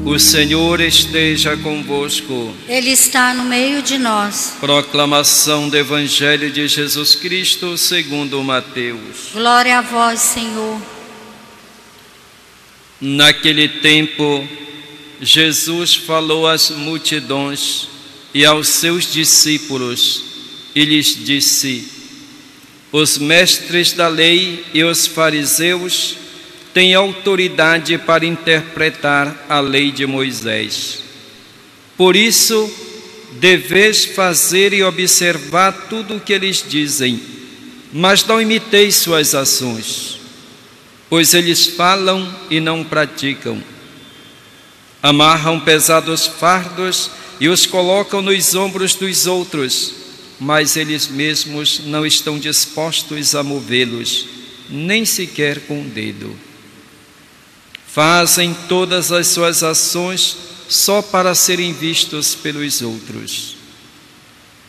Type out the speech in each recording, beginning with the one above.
O Senhor esteja convosco. Ele está no meio de nós. Proclamação do Evangelho de Jesus Cristo segundo Mateus. Glória a vós, Senhor. Naquele tempo, Jesus falou às multidões e aos seus discípulos e lhes disse: os mestres da lei e os fariseus têm autoridade para interpretar a lei de Moisés. Por isso, deveis fazer e observar tudo o que eles dizem, mas não imiteis suas ações, pois eles falam e não praticam. Amarram pesados fardos e os colocam nos ombros dos outros, mas eles mesmos não estão dispostos a movê-los, nem sequer com o dedo. Fazem todas as suas ações só para serem vistos pelos outros.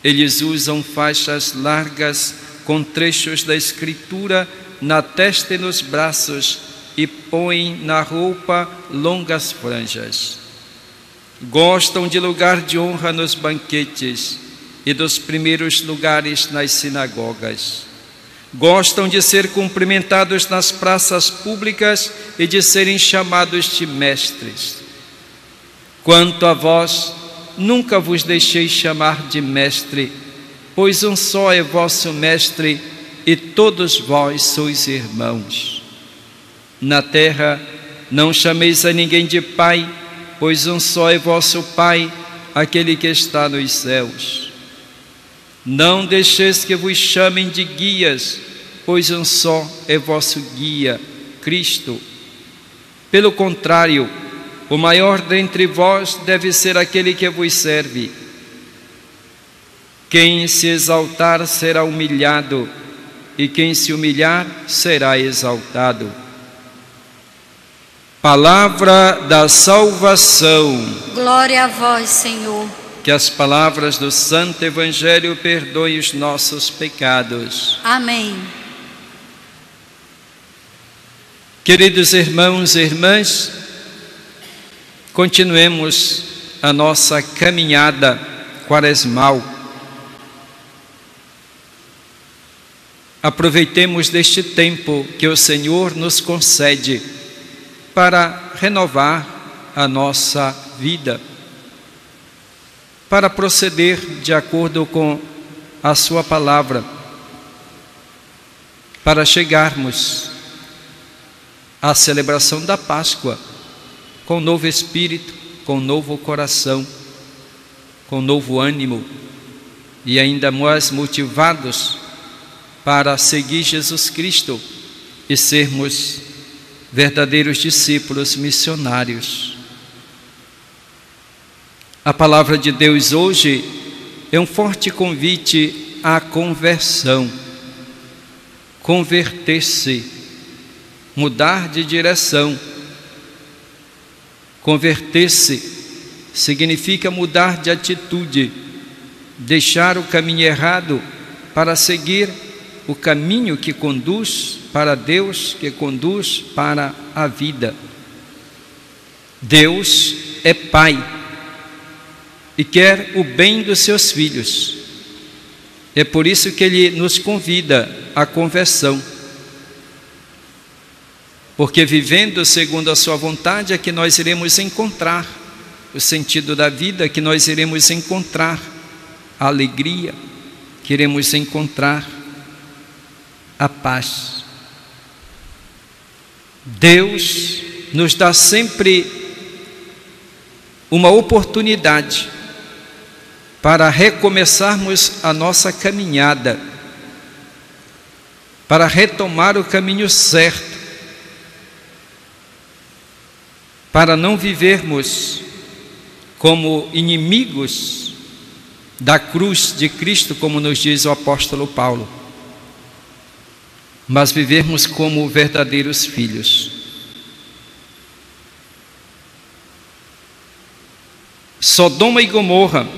Eles usam faixas largas com trechos da Escritura na testa e nos braços e põem na roupa longas franjas. Gostam de lugar de honra nos banquetes e dos primeiros lugares nas sinagogas. Gostam de ser cumprimentados nas praças públicas e de serem chamados de mestres. Quanto a vós, nunca vos deixei chamar de mestre, pois um só é vosso mestre e todos vós sois irmãos. Na terra não chameis a ninguém de pai, pois um só é vosso Pai, aquele que está nos céus. Não deixeis que vos chamem de guias, pois um só é vosso guia, Cristo. Pelo contrário, o maior dentre vós deve ser aquele que vos serve. Quem se exaltar será humilhado, e quem se humilhar será exaltado. Palavra da salvação. Glória a vós, Senhor. Que as palavras do Santo Evangelho perdoem os nossos pecados. Amém. Queridos irmãos e irmãs, continuemos a nossa caminhada quaresmal. Aproveitemos deste tempo que o Senhor nos concede para renovar a nossa vida, para proceder de acordo com a sua palavra, para chegarmos à celebração da Páscoa com novo espírito, com novo coração, com novo ânimo e ainda mais motivados para seguir Jesus Cristo e sermos verdadeiros discípulos missionários. A palavra de Deus hoje é um forte convite à conversão. Converter-se, mudar de direção. Converter-se significa mudar de atitude, deixar o caminho errado para seguir o caminho que conduz para Deus, que conduz para a vida. Deus é Pai e quer o bem dos seus filhos. É por isso que Ele nos convida à conversão. Porque vivendo segundo a sua vontade é que nós iremos encontrar o sentido da vida, que nós iremos encontrar a alegria, que iremos encontrar a paz. Deus nos dá sempre uma oportunidade para recomeçarmos a nossa caminhada, para retomar o caminho certo, para não vivermos como inimigos da cruz de Cristo, como nos diz o apóstolo Paulo, mas vivermos como verdadeiros filhos. Sodoma e Gomorra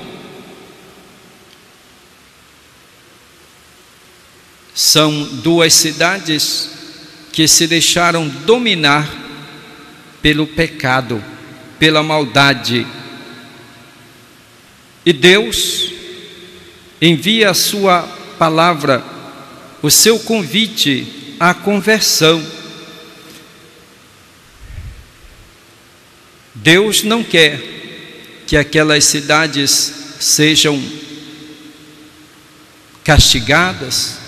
são duas cidades que se deixaram dominar pelo pecado, pela maldade. E Deus envia a sua palavra, o seu convite à conversão. Deus não quer que aquelas cidades sejam castigadas,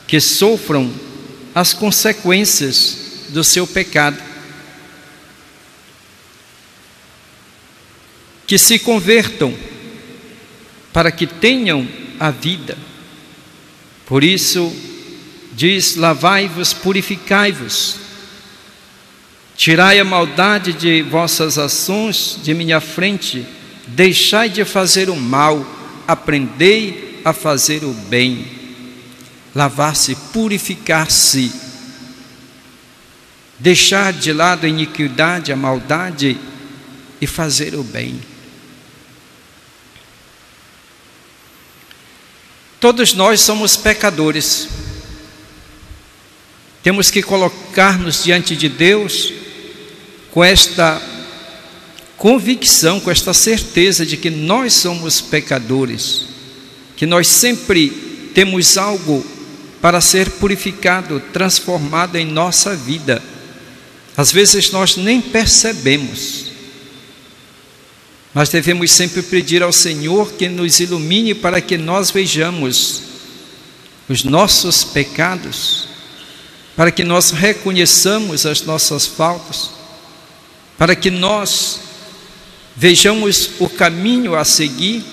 que sofram as consequências do seu pecado, que se convertam para que tenham a vida. Por isso diz: lavai-vos, purificai-vos, tirai a maldade de vossas ações de minha frente, deixai de fazer o mal, aprendei a fazer o bem. Lavar-se, purificar-se, deixar de lado a iniquidade, a maldade e fazer o bem. Todos nós somos pecadores. Temos que colocar-nos diante de Deus com esta convicção, com esta certeza de que nós somos pecadores, que nós sempre temos algo para ser purificado, transformado em nossa vida. Às vezes nós nem percebemos, mas devemos sempre pedir ao Senhor que nos ilumine para que nós vejamos os nossos pecados, para que nós reconheçamos as nossas faltas, para que nós vejamos o caminho a seguir,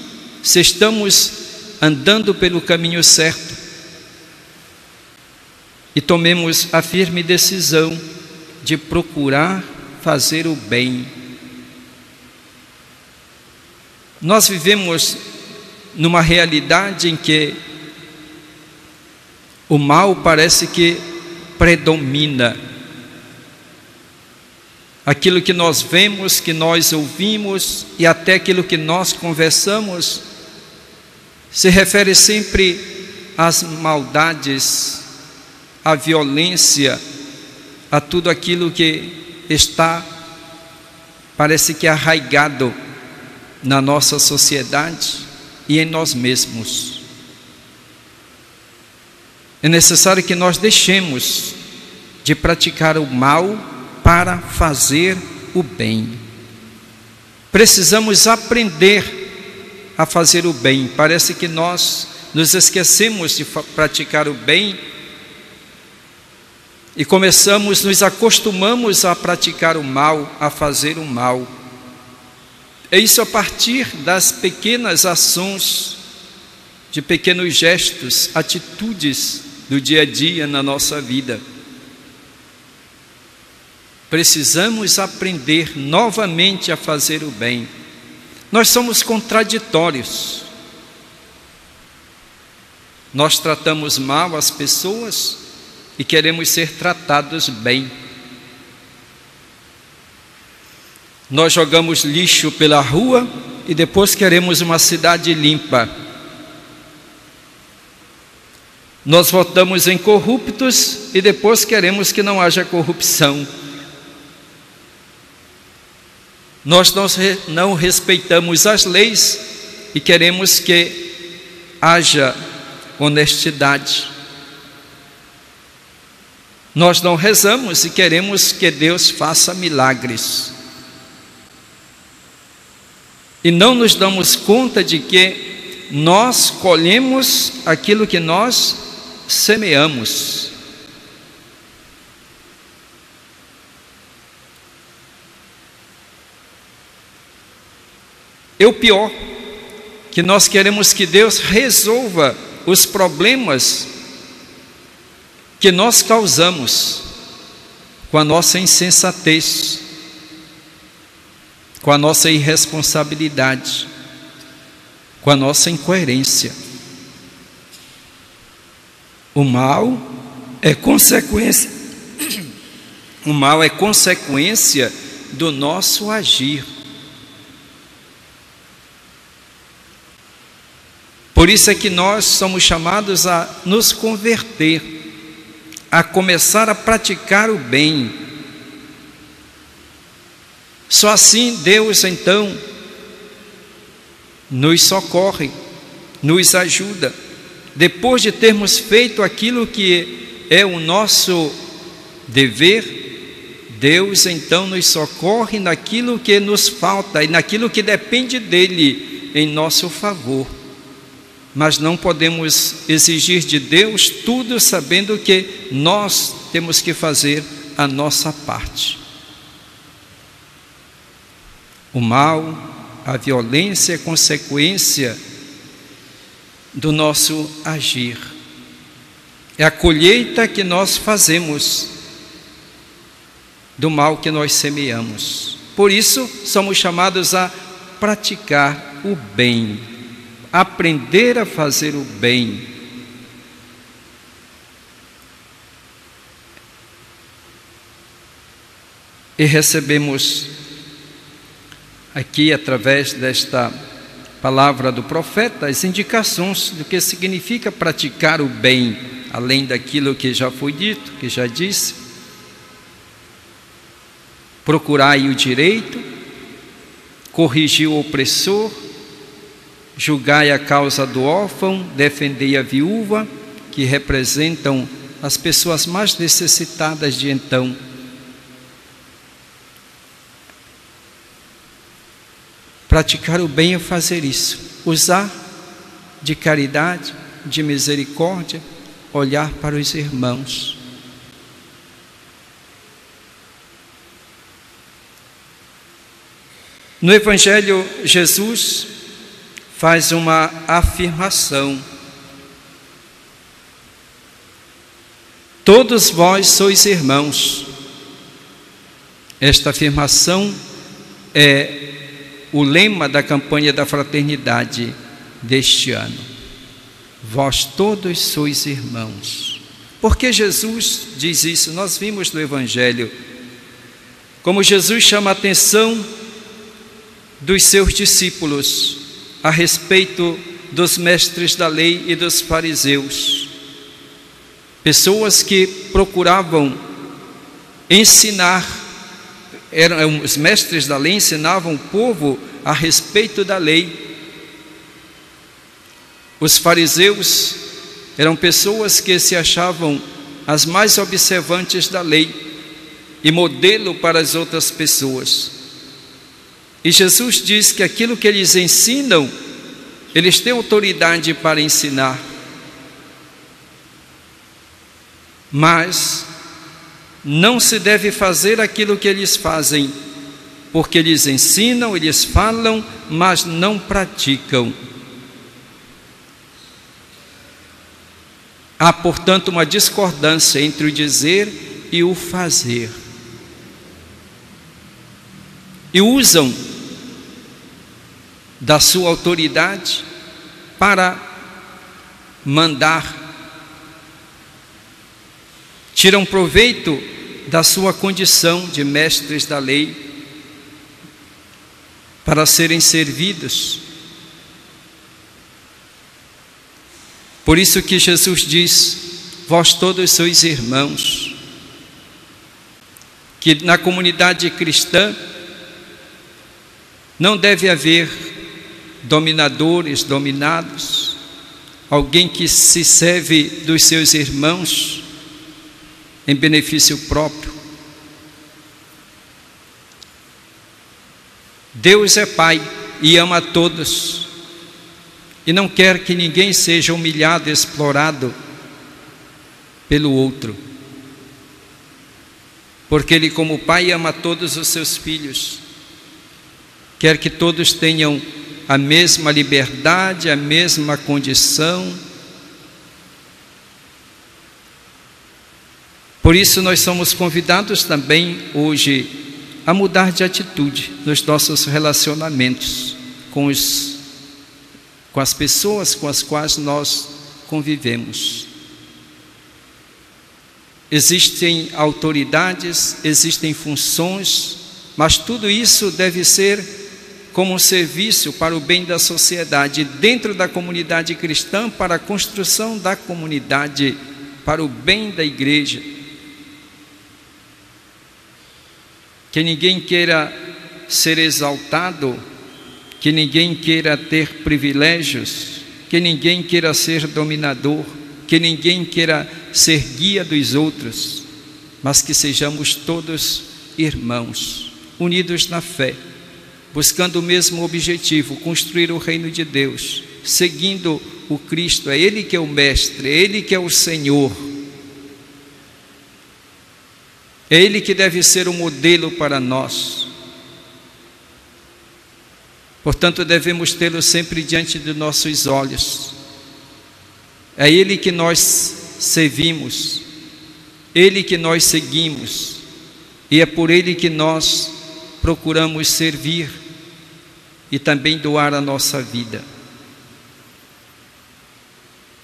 se estamos andando pelo caminho certo, e tomemos a firme decisão de procurar fazer o bem. Nós vivemos numa realidade em que o mal parece que predomina. Aquilo que nós vemos, que nós ouvimos e até aquilo que nós conversamos se refere sempre às maldades, à violência, a tudo aquilo que está, parece que arraigado na nossa sociedade e em nós mesmos. É necessário que nós deixemos de praticar o mal para fazer o bem. Precisamos aprender a fazer o bem. Parece que nós nos esquecemos de praticar o bem e nos acostumamos a praticar o mal, a fazer o mal. É isso a partir das pequenas ações, de pequenos gestos, atitudes do dia a dia na nossa vida. Precisamos aprender novamente a fazer o bem. Nós somos contraditórios. Nós tratamos mal as pessoas e queremos ser tratados bem. Nós jogamos lixo pela rua e depois queremos uma cidade limpa. Nós votamos em corruptos e depois queremos que não haja corrupção. Nós não respeitamos as leis e queremos que haja honestidade. Nós não rezamos e queremos que Deus faça milagres. E não nos damos conta de que nós colhemos aquilo que nós semeamos. E o pior, que nós queremos que Deus resolva os problemas que nós causamos com a nossa insensatez, com a nossa irresponsabilidade, com a nossa incoerência. O mal é consequência. O mal é consequência do nosso agir. Por isso é que nós somos chamados a nos converter, a começar a praticar o bem. Só assim Deus então nos socorre, nos ajuda. Depois de termos feito aquilo que é o nosso dever, Deus então nos socorre naquilo que nos falta e naquilo que depende dele em nosso favor. Mas não podemos exigir de Deus tudo sabendo que nós temos que fazer a nossa parte. O mal, a violência é consequência do nosso agir. É a colheita que nós fazemos do mal que nós semeamos. Por isso, somos chamados a praticar o bem, aprender a fazer o bem. E recebemos aqui, através desta palavra do profeta, as indicações do que significa praticar o bem, além daquilo que já foi dito, que já disse. Procurai o direito, corrigir o opressor, julgai a causa do órfão, defendei a viúva, que representam as pessoas mais necessitadas de então. Praticar o bem é fazer isso, usar de caridade, de misericórdia, olhar para os irmãos. No Evangelho, Jesus faz uma afirmação: todos vós sois irmãos. Esta afirmação é o lema da campanha da fraternidade deste ano. Vós todos sois irmãos. Por que Jesus diz isso? Nós vimos no Evangelho como Jesus chama a atenção dos seus discípulos a respeito dos mestres da lei e dos fariseus, pessoas que procuravam ensinar. Os mestres da lei ensinavam o povo a respeito da lei. Os fariseus eram pessoas que se achavam as mais observantes da lei e modelo para as outras pessoas. E Jesus diz que aquilo que eles ensinam, eles têm autoridade para ensinar, mas não se deve fazer aquilo que eles fazem, porque eles ensinam, eles falam, mas não praticam. Há, portanto, uma discordância entre o dizer e o fazer. E usam da sua autoridade para mandar, tiram proveito da sua condição de mestres da lei para serem servidos. Por isso que Jesus diz: vós todos sois irmãos. Que na comunidade cristã não deve haver dominadores, dominados, alguém que se serve dos seus irmãos em benefício próprio. Deus é Pai e ama a todos, e não quer que ninguém seja humilhado, explorado pelo outro, porque Ele, como Pai, ama todos os seus filhos, quer que todos tenham a mesma liberdade, a mesma condição. Por isso nós somos convidados também hoje a mudar de atitude nos nossos relacionamentos com as pessoas com as quais nós convivemos. Existem autoridades, existem funções, mas tudo isso deve ser como um serviço para o bem da sociedade, dentro da comunidade cristã, para a construção da comunidade, para o bem da igreja. Que ninguém queira ser exaltado, que ninguém queira ter privilégios, que ninguém queira ser dominador, que ninguém queira ser guia dos outros, mas que sejamos todos irmãos, unidos na fé, buscando o mesmo objetivo, construir o reino de Deus, seguindo o Cristo. É Ele que é o Mestre, é Ele que é o Senhor, é Ele que deve ser o modelo para nós. Portanto, devemos tê-lo sempre diante de nossos olhos. É Ele que nós servimos, Ele que nós seguimos, e é por Ele que nós procuramos servir e também doar a nossa vida.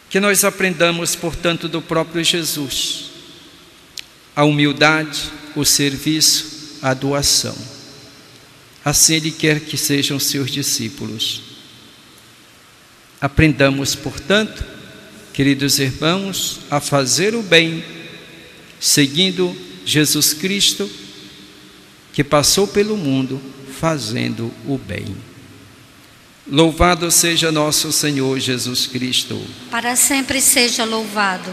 Que nós aprendamos, portanto, do próprio Jesus, a humildade, o serviço, a doação. Assim Ele quer que sejam seus discípulos. Aprendamos, portanto, queridos irmãos, a fazer o bem, seguindo Jesus Cristo, que passou pelo mundo fazendo o bem. Louvado seja nosso Senhor Jesus Cristo. Para sempre seja louvado.